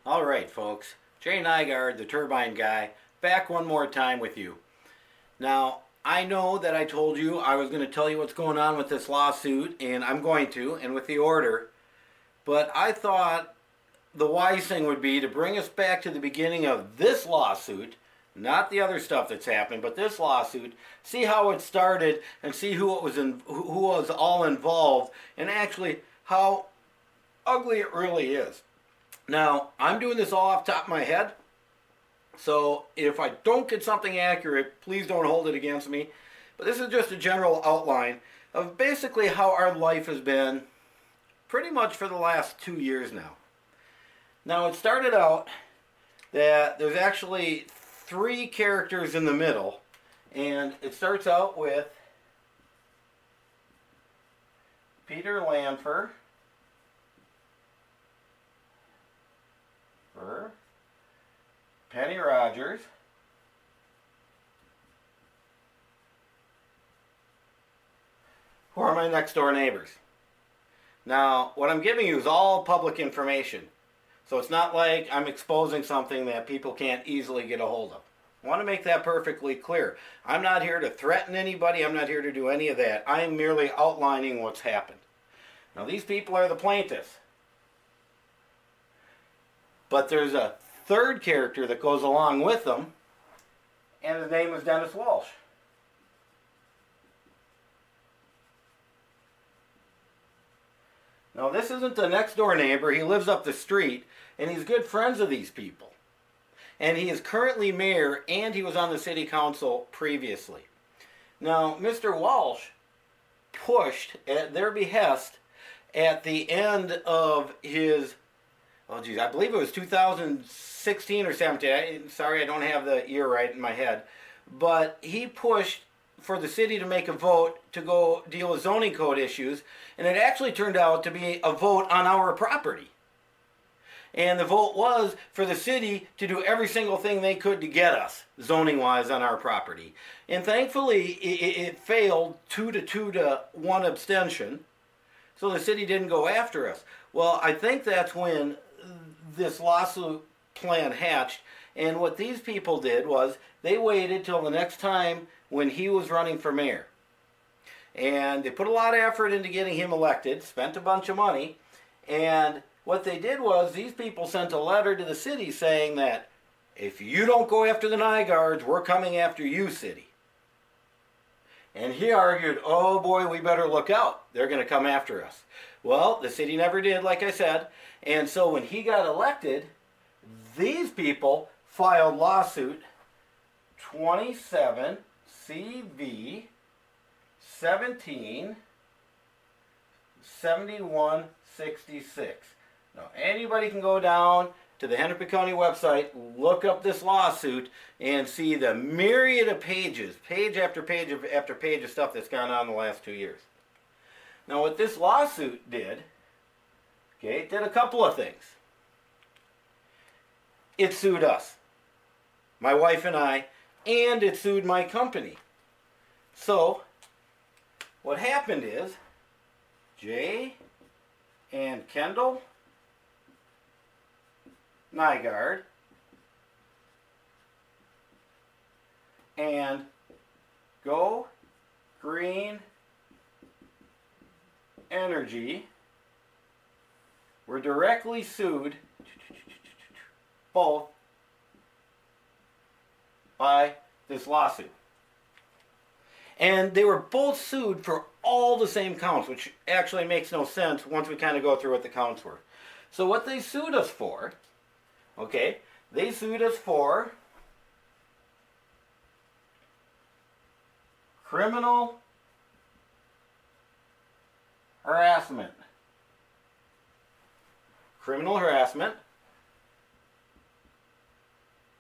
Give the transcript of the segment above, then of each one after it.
All right, folks. Jay Nygaard, the Turbine guy, back one more time with you. Now, I know that I told you I was going to tell you what's going on with this lawsuit, and I'm going to, and with the order, but I thought the wise thing would be to bring us back to the beginning of this lawsuit, not the other stuff that's happened, but this lawsuit, see how it started, and see who was all involved, and actually how ugly it really is. Now, I'm doing this all off the top of my head, so if I don't get something accurate, please don't hold it against me. But this is just a general outline of basically how our life has been pretty much for the last 2 years now. Now, it started out that there's actually 3 characters in the middle, and it starts out with Peter Lanfer, Penny Rogers, who are my next door neighbors. Now, what I'm giving you is all public information. So it's not like I'm exposing something that people can't easily get a hold of. I want to make that perfectly clear. I'm not here to threaten anybody. I'm not here to do any of that. I'm merely outlining what's happened. Now, these people are the plaintiffs. But there's a third character that goes along with them, and his name is Dennis Walsh. Now, this isn't the next door neighbor. He lives up the street, and he's good friends of these people. And he is currently mayor, and he was on the city council previously. Now, Mr. Walsh pushed at their behest at the end of his, oh geez, I believe it was 2016 or 17. Sorry, I don't have the year right in my head. But he pushed for the city to make a vote to go deal with zoning code issues, and it actually turned out to be a vote on our property. And the vote was for the city to do every single thing they could to get us, zoning-wise, on our property. And thankfully, it failed 2 to 1 abstention, so the city didn't go after us. Well, I think that's when this lawsuit plan hatched, and what these people did was they waited till the next time when he was running for mayor. And they put a lot of effort into getting him elected, spent a bunch of money, and what they did was these people sent a letter to the city saying that if you don't go after the Nygaards, we're coming after you, city. And he argued, oh boy, we better look out. They're going to come after us. Well, the city never did, like I said. And so when he got elected, these people filed lawsuit 27 CV 17 7166. Now, anybody can go down to the Hennepin County website, look up this lawsuit, and see the myriad of pages, page after page after page of stuff that's gone on in the last 2 years. Now, what this lawsuit did, okay, it did a couple of things. It sued us, my wife and I, and it sued my company. So, what happened is, Jay and Kendall Nygaard and Go Green Energy were directly sued, both, by this lawsuit. And they were both sued for all the same counts, which actually makes no sense once we kind of go through what the counts were. So what they sued us for, okay, they sued us for criminal harassment. Criminal harassment.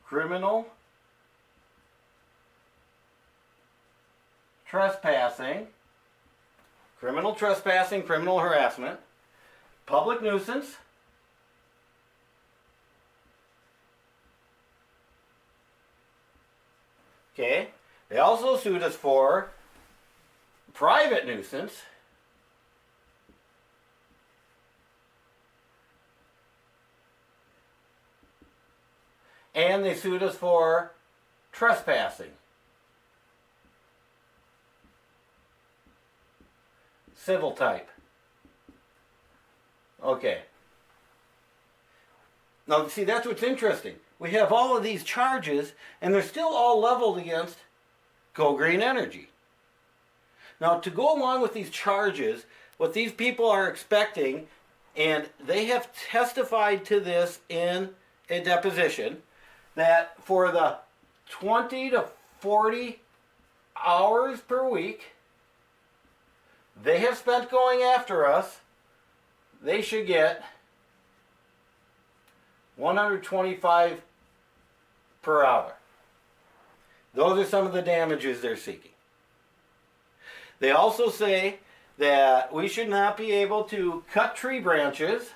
Criminal trespassing, criminal trespassing, criminal harassment, public nuisance, okay, they also sued us for private nuisance, And they sued us for trespassing. Civil type. Okay. Now, see, that's what's interesting. We have all of these charges, and they're still all leveled against Go Green Energy. Now, to go along with these charges, what these people are expecting, and they have testified to this in a deposition, that for the 20 to 40 hours per week they have spent going after us, they should get $125 per hour. Those are some of the damages they're seeking. They also say that we should not be able to cut tree branches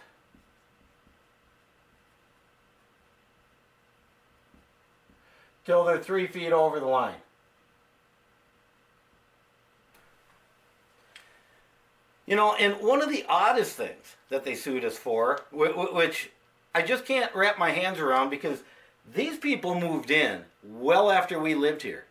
till they're 3 feet over the line. You know, and one of the oddest things that they sued us for, which I just can't wrap my hands around, because these people moved in well after we lived here.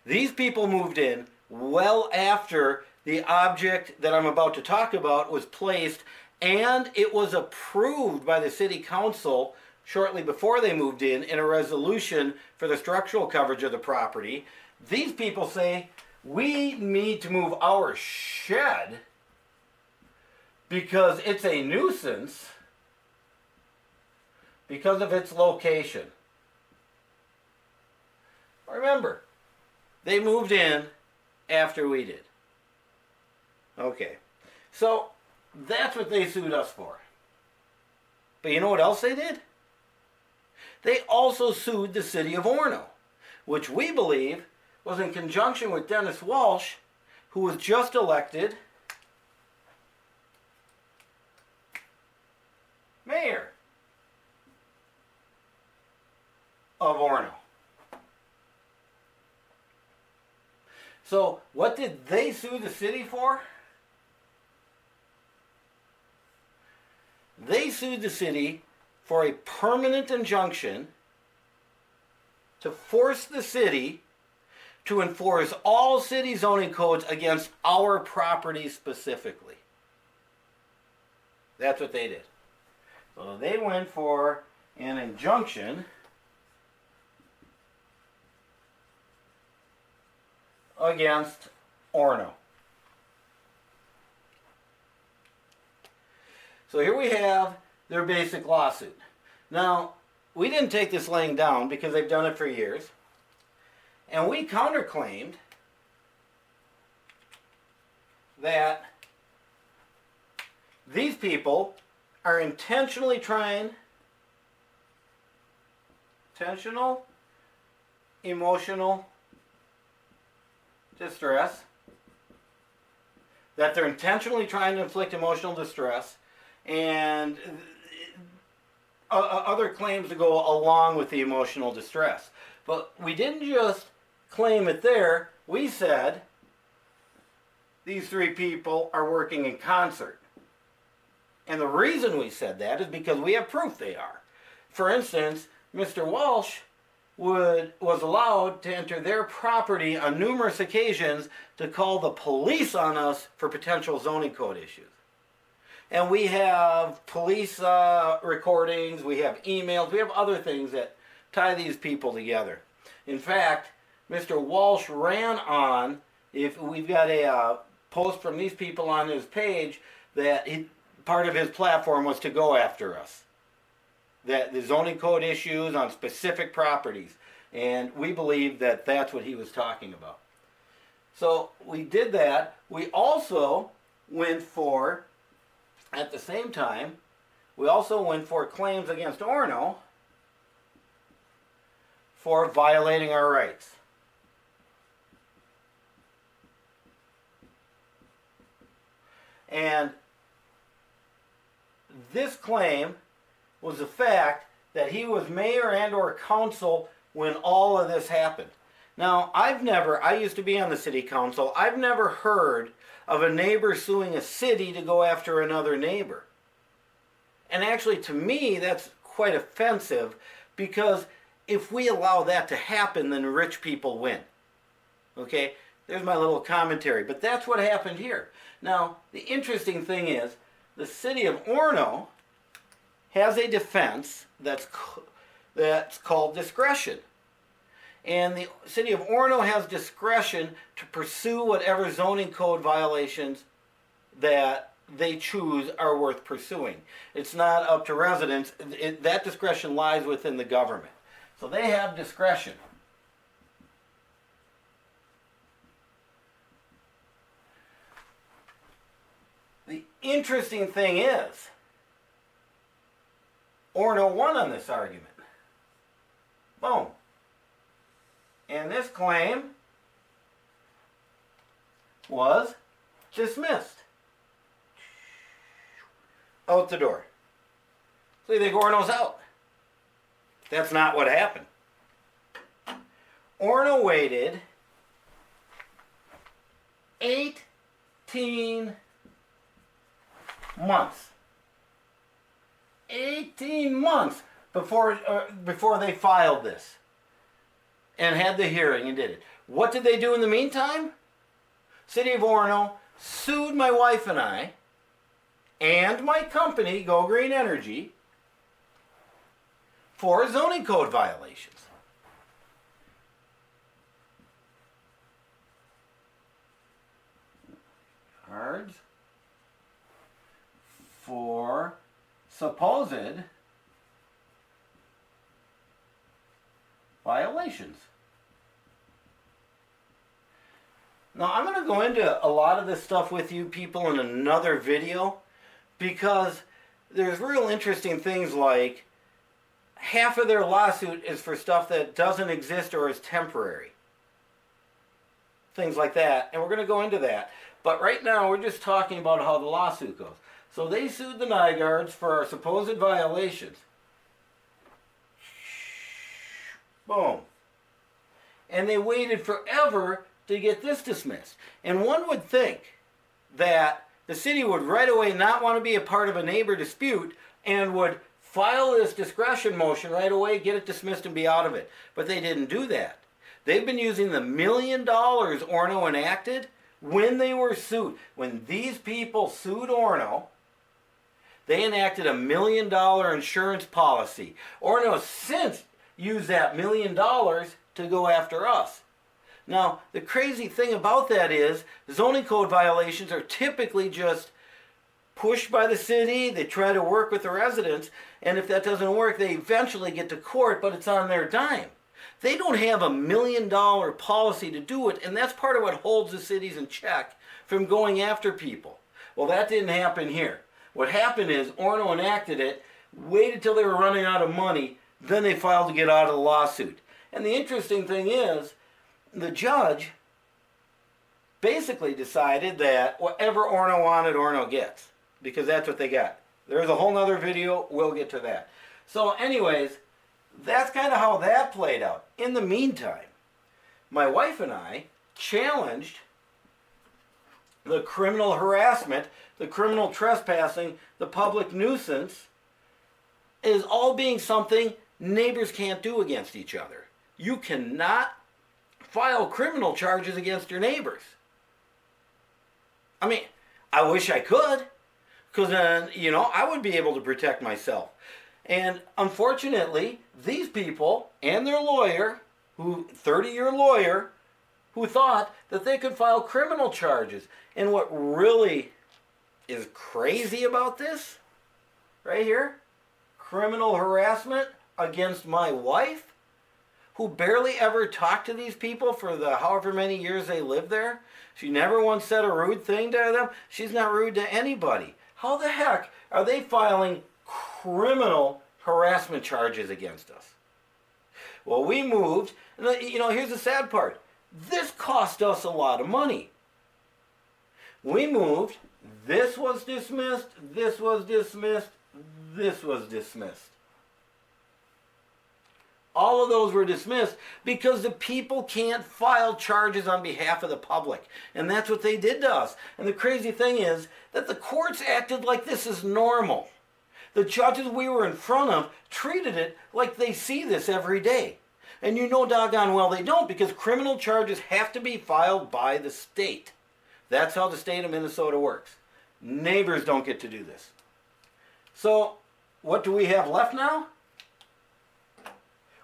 These people moved in well after the object that I'm about to talk about was placed, and it was approved by the city council shortly before they moved in a resolution for the structural coverage of the property. These people say we need to move our shed because it's a nuisance because of its location. Remember, they moved in after we did. Okay, so that's what they sued us for. But you know what else they did? They also sued the city of Orono, which we believe was in conjunction with Dennis Walsh, who was just elected mayor of Orono. So what did they sue the city for? They sued the city for a permanent injunction to force the city to enforce all city zoning codes against our property specifically. That's what they did. So they went for an injunction against Orono. So here we have their basic lawsuit. Now, we didn't take this laying down because they've done it for years. And we counterclaimed that these people are intentional emotional distress, that they're intentionally trying to inflict emotional distress, and other claims to go along with the emotional distress. But we didn't just claim it there. We said these three people are working in concert. And the reason we said that is because we have proof they are. For instance, Mr. Walsh was allowed to enter their property on numerous occasions to call the police on us for potential zoning code issues. And we have police recordings, we have emails, we have other things that tie these people together. In fact, Mr. Walsh ran on, if we've got a post from these people on his page, that part of his platform was to go after us. That the zoning code issues on specific properties. And we believe that that's what he was talking about. So we did that. We also went for, at the same time, we also went for claims against Orono for violating our rights. And this claim was the fact that he was mayor and or council when all of this happened. Now, I used to be on the city council, I've never heard of a neighbor suing a city to go after another neighbor. And actually, to me, that's quite offensive because if we allow that to happen, then rich people win. Okay, there's my little commentary, but that's what happened here. Now, the interesting thing is, the city of Orono has a defense that's called discretion. And the city of Orono has discretion to pursue whatever zoning code violations that they choose are worth pursuing. It's not up to residents. That discretion lies within the government. So they have discretion. The interesting thing is, Orono won on this argument. Boom. And this claim was dismissed. Out the door. So you think Orono's out. That's not what happened. Orono waited 18 months. 18 months before they filed this and had the hearing and did it. What did they do in the meantime? City of Orono sued my wife and I and my company, Go Green Energy, for zoning code violations. Cards for supposed violations. Now, I'm going to go into a lot of this stuff with you people in another video, because there's real interesting things like half of their lawsuit is for stuff that doesn't exist or is temporary. Things like that, and we're going to go into that. But right now, we're just talking about how the lawsuit goes. So they sued the Nygaards for supposed violations. Boom. And they waited forever to get this dismissed. And one would think that the city would right away not want to be a part of a neighbor dispute and would file this discretion motion right away, get it dismissed and be out of it. But they didn't do that. They've been using the $1 million Orono enacted when they were sued. When these people sued Orono, they enacted a $1 million insurance policy. Orono has since used that $1 million to go after us. Now, the crazy thing about that is zoning code violations are typically just pushed by the city. They try to work with the residents, and if that doesn't work, they eventually get to court, but it's on their dime. They don't have a $1 million policy to do it, and that's part of what holds the cities in check from going after people. Well, that didn't happen here. What happened is Orono enacted it, waited till they were running out of money, then they filed to get out of the lawsuit. And the interesting thing is, the judge basically decided that whatever Orono wanted, Orono gets, because that's what they got. There's a whole nother video, we'll get to that. So anyways, that's kind of how that played out. In the meantime, my wife and I challenged the criminal harassment, the criminal trespassing, the public nuisance, is all being something neighbors can't do against each other. You cannot file criminal charges against your neighbors. I mean, I wish I could, because then, I would be able to protect myself. And unfortunately, these people and their lawyer, 30-year lawyer, who thought that they could file criminal charges. And what really is crazy about this, right here, criminal harassment against my wife, who barely ever talked to these people for the however many years they lived there. She never once said a rude thing to them. She's not rude to anybody. How the heck are they filing criminal harassment charges against us? Well, we moved, and here's the sad part. This cost us a lot of money. We moved, this was dismissed, this was dismissed, this was dismissed. All of those were dismissed because the people can't file charges on behalf of the public. And that's what they did to us. And the crazy thing is that the courts acted like this is normal. The judges we were in front of treated it like they see this every day. And you know doggone well they don't, because criminal charges have to be filed by the state. That's how the state of Minnesota works. Neighbors don't get to do this. So, what do we have left now?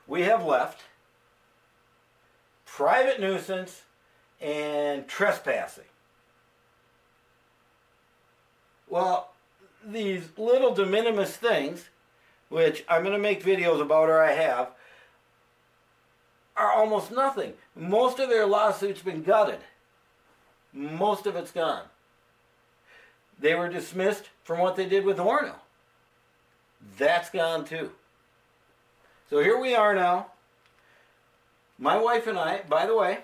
We have left private nuisance and trespassing. Well, these little de minimis things, which I'm going to make videos about, or I have, are almost nothing. Most of their lawsuits been gutted. Most of it's gone. They were dismissed from what they did with Orono. That's gone too. So here we are now. My wife and I, by the way,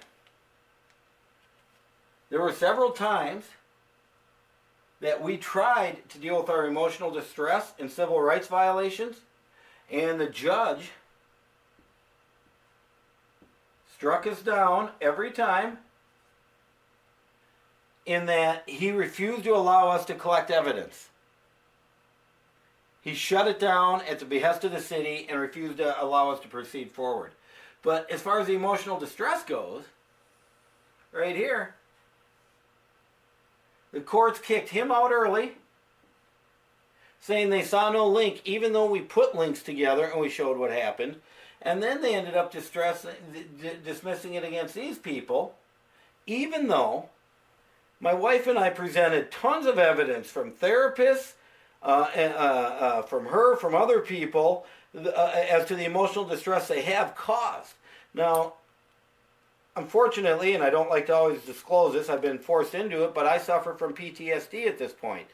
there were several times that we tried to deal with our emotional distress and civil rights violations, and the judge struck us down every time in that he refused to allow us to collect evidence. He shut it down at the behest of the city and refused to allow us to proceed forward. But as far as the emotional distress goes, right here, the courts kicked him out early, saying they saw no link, even though we put links together and we showed what happened. And then they ended up dismissing it against these people, even though my wife and I presented tons of evidence from therapists, from her, from other people, as to the emotional distress they have caused. Now, unfortunately, and I don't like to always disclose this, I've been forced into it, but I suffer from PTSD at this point.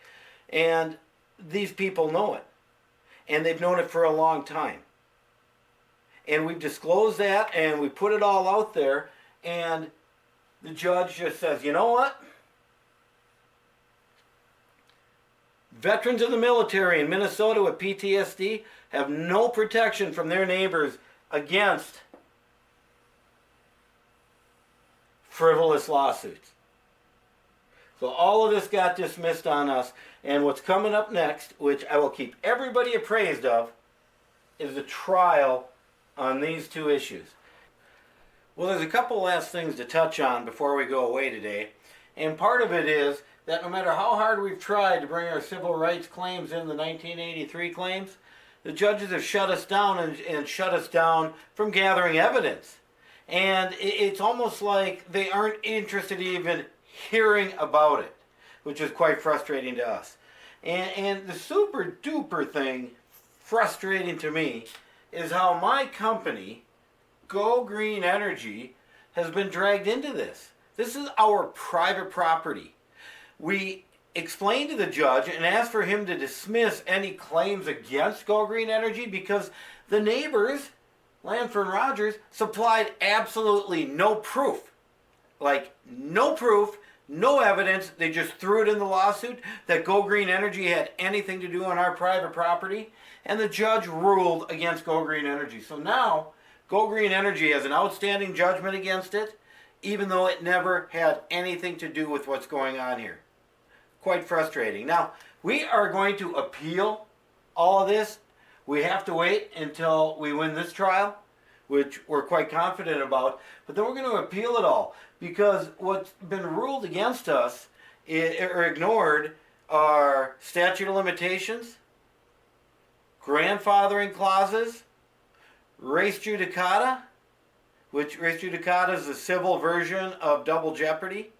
And these people know it. And they've known it for a long time. And we've disclosed that, and we put it all out there, and the judge just says, you know what? Veterans of the military in Minnesota with PTSD have no protection from their neighbors against frivolous lawsuits. So all of this got dismissed on us, and what's coming up next, which I will keep everybody appraised of, is the trial on these two issues. Well, there's a couple last things to touch on before we go away today, and part of it is that no matter how hard we've tried to bring our civil rights claims in, the 1983 claims, the judges have shut us down and shut us down from gathering evidence. And it's almost like they aren't interested even hearing about it, which is quite frustrating to us. And the super duper thing frustrating to me is how my company, Go Green Energy, has been dragged into this. This is our private property. We explained to the judge and asked for him to dismiss any claims against Go Green Energy because the neighbors, Lanford and Rogers, supplied absolutely no proof. Like, no proof, no evidence. They just threw it in the lawsuit that Go Green Energy had anything to do on our private property, and the judge ruled against Go Green Energy. So now, Go Green Energy has an outstanding judgment against it, even though it never had anything to do with what's going on here. Quite frustrating. Now, we are going to appeal all of this. We have to wait until we win this trial, which we're quite confident about, but then we're going to appeal it all, because what's been ruled against us or ignored are statute of limitations, grandfathering clauses, res judicata, which res judicata is the civil version of double jeopardy,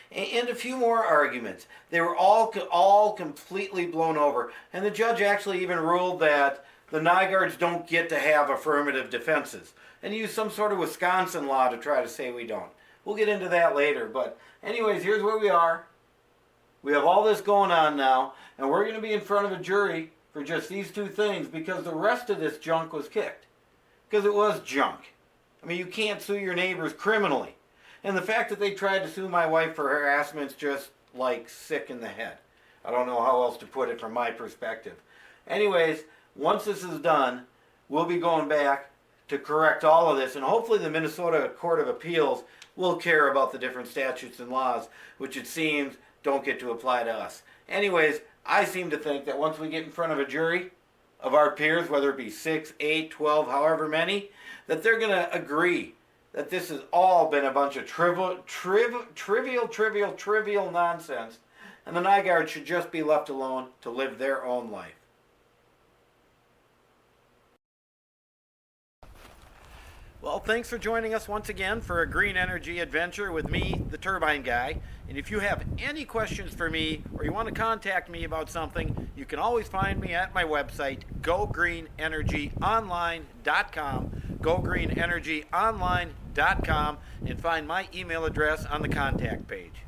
and a few more arguments. They were all completely blown over, and the judge actually even ruled that the Nygaards don't get to have affirmative defenses, and used some sort of Wisconsin law to try to say we don't. We'll get into that later, but anyways, here's where we are. We have all this going on now, and we're going to be in front of a jury for just these two things, because the rest of this junk was kicked. Because it was junk. I mean, you can't sue your neighbors criminally. And the fact that they tried to sue my wife for harassment's just, like, sick in the head. I don't know how else to put it from my perspective. Anyways, once this is done, we'll be going back to correct all of this, and hopefully the Minnesota Court of Appeals will care about the different statutes and laws, which it seems don't get to apply to us. Anyways, I seem to think that once we get in front of a jury, of our peers, whether it be 6, 8, 12, however many, that they're going to agree that this has all been a bunch of trivial nonsense, and the Nygaards should just be left alone to live their own life. Well, thanks for joining us once again for a green energy adventure with me, the Turbine Guy. And if you have any questions for me or you want to contact me about something, you can always find me at my website, gogreenenergyonline.com, gogreenenergyonline.com, and find my email address on the contact page.